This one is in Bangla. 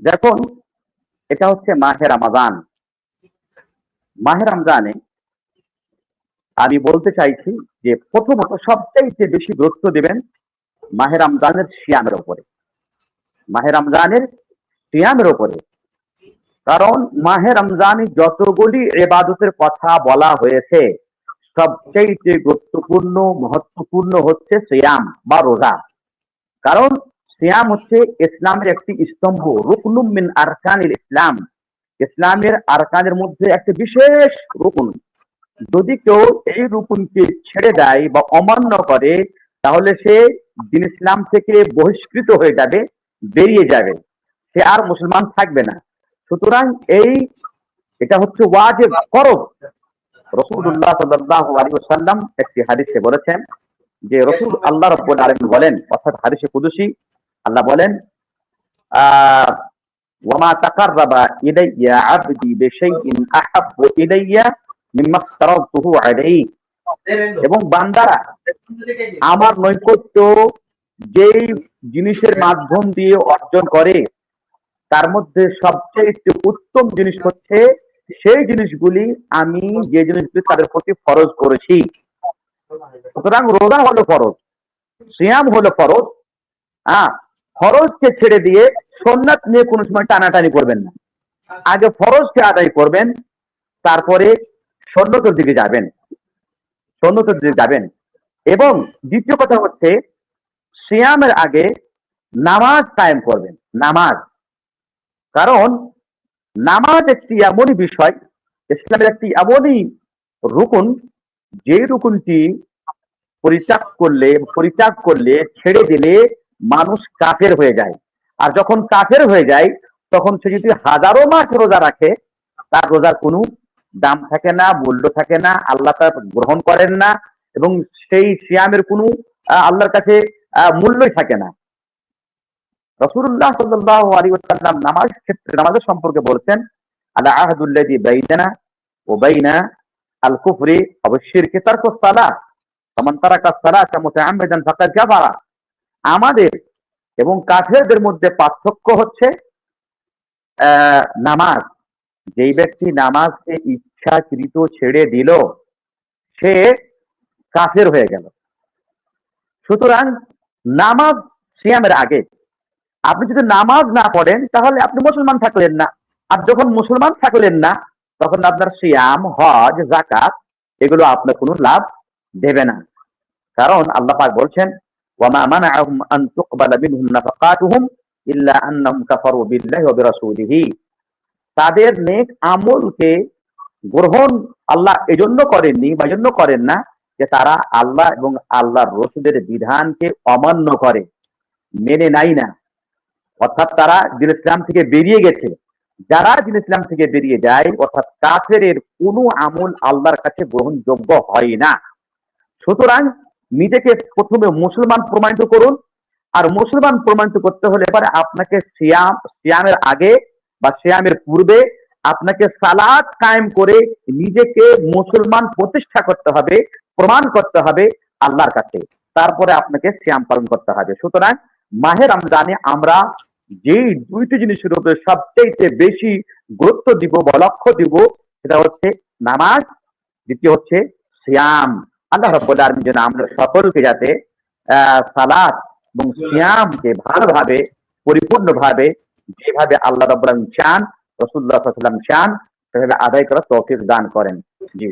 দেখুন, এটা হচ্ছে মাহে রমাদান। মাহে রমজানে আমি বলতে চাইছি যে প্রথমত সবচাইতে বেশি গুরুত্ব দেবেন মাহে রমজানের সিয়ামের উপরে। মাহে রমজানের সিয়ামের উপরে। কারণ মাহে রমজানে যতগুলি ইবাদতের কথা বলা হয়েছে সবচাইতে গুরুত্বপূর্ণ মহত্বপূর্ণ হচ্ছে সিয়াম বা রোজা। কারণ সিয়াম হচ্ছে ইসলামের একটি স্তম্ভ, রুকনুম মিন আরকানিল ইসলাম। ইসলামের আরকানের মধ্যে একটি বিশেষ রুকুন। যদি কেউ এই রুকুনকে ছেড়ে দেয় বা অমান্য করে তাহলে সে দিন ইসলাম থেকে বহিষ্কৃত হয়ে যাবে, বেরিয়ে যাবে, সে আর মুসলমান থাকবে না। সুতরাং এটা হচ্ছে ওয়াজিব, ফরজ। রাসূলুল্লাহ সাল্লাল্লাহু আলাইহি ওয়াসাল্লাম একটি হাদিসে বলেছেন যে আল্লাহ রাব্বুল আলামিন বলেন, অর্থাৎ হাদিসে কুদসি আল্লাহ বলেন, ওয়ামা তাকাররাবা ইলাইয়া আবদি বিশাইইন আহাব্বু ইলাইয়া মিম্মা ফতারাতুহু আলাইহি। এবং বান্দারা আমার নৈকট্য যেই জিনিসের মাধ্যম দিয়ে অর্জন করে তার মধ্যে সবচেয়ে উত্তম জিনিস হচ্ছে সেই জিনিসগুলি আমি যে জিনিসগুলি তাদের প্রতি ফরজ করেছি। সুতরাং রোজা হলো ফরজ, সিয়াম হলো ফরজ। ফরজকে ছেড়ে দিয়ে সুন্নাত নিয়ে কোনো সময় টানাটানি করবেন না। আগে ফরজকে আদায় করবেন, তারপরে সুন্নতের দিকে যাবেন। এবং দ্বিতীয় কথা হচ্ছে সিয়ামের আগে নামাজ কায়েম করবেন। কারণ নামাজ একটি এমনই বিষয়, ইসলামের একটি এমনই রুকুন, যে রুকুনটি পরিত্যাগ করলে ছেড়ে দিলে মানুষ কাফের হয়ে যায়। আর যখন কাফের হয়ে যায় তখন সে যদি হাজারো মাস রোজা রাখে তার রোজার কোনো দাম থাকে না, মূল্য থাকে না, আল্লাহ তার গ্রহণ করেন না, এবং সেই সিয়ামের কোনো আল্লাহর কাছে মূল্যই থাকে না। রাসূলুল্লাহ সাল্লাল্লাহু আলাইহি ওয়াসাল্লাম নামাজের সম্পর্কে বলছেন, আলা আহদুল্লাযী বাইনানা ওয়া বাইনা আল কুফরি ওয়া শিরকি তারকুস সালাহ, ফামান তারাকাস সালাতা মুতাআম্মিদান ফাকাদ কাফারা। আমাদের এবং কাফেরদের মধ্যে পার্থক্য হচ্ছে নামাজ। যেই ব্যক্তি নামাজকে ইচ্ছাকৃত ছেড়ে দিল সে কাফের হয়ে গেল। সুতরাং নামাজ সিয়ামের আগে আপনি যদি নামাজ না পড়েন তাহলে আপনি মুসলমান থাকলেন না। আর যখন মুসলমান থাকলেন না তখন আপনার সিয়াম, হজ, যাকাত এগুলো আপনার কোনো লাভ দেবে না। কারণ আল্লাহ পাক বলছেন, ওয়ামা মানাআহুম আন তুকবালা মিনহুম নাফাকাতুহুম ইল্লা আন্নাহুম কাফারু বিল্লাহি ওয়া বিরাসূলিহি। তাদের নেক আমলকে গ্রহণ আল্লাহ এজন্য করেননি বা এজন্য করেন না যে তারা আল্লাহ এবং আল্লাহর রাসূলের বিধানকে অমান্য করে, মেনে নেয় না। অর্থাৎ তারা দিন ইসলাম থেকে বেরিয়ে গেছে। যারা দিন ইসলাম থেকে বেরিয়ে যায় অর্থাৎ কাফেরের কোনো আমল আল্লাহর কাছে গ্রহণযোগ্য হয় না। সুতরাং নিজেকে প্রথমে মুসলমান প্রমাণিত করুন। আর মুসলমান প্রমাণিত করতে হলে এবারে আপনাকে সিয়ামের আগে বা সিয়ামের পূর্বে আপনাকে সালাত কায়েম করে নিজেকে মুসলমান প্রতিষ্ঠা করতে হবে, প্রমাণ করতে হবে আল্লাহর কাছে। তারপরে আপনাকে সিয়াম পালন করতে হবে। সুতরাং মাহে রমজানে আমরা যেই দুইটি জিনিসের উপরে সবচেয়ে বেশি গুরুত্ব দিব বা লক্ষ্য দিব সেটা হচ্ছে নামাজ, দ্বিতীয় হচ্ছে সিয়াম। আল্লাহ রাব্বুল আলামিন যেন আমরা সকলকে যাতে সালাত এবং সিয়ামকে ভালোভাবে, পরিপূর্ণভাবে, যেভাবে আল্লাহ রাব্বুল আলামিন চান, রাসূলুল্লাহ সাল্লাল্লাহু আলাইহি ওয়াসাল্লাম চান, সেভাবে আদায় করার তৌফিক দান করেন। জি।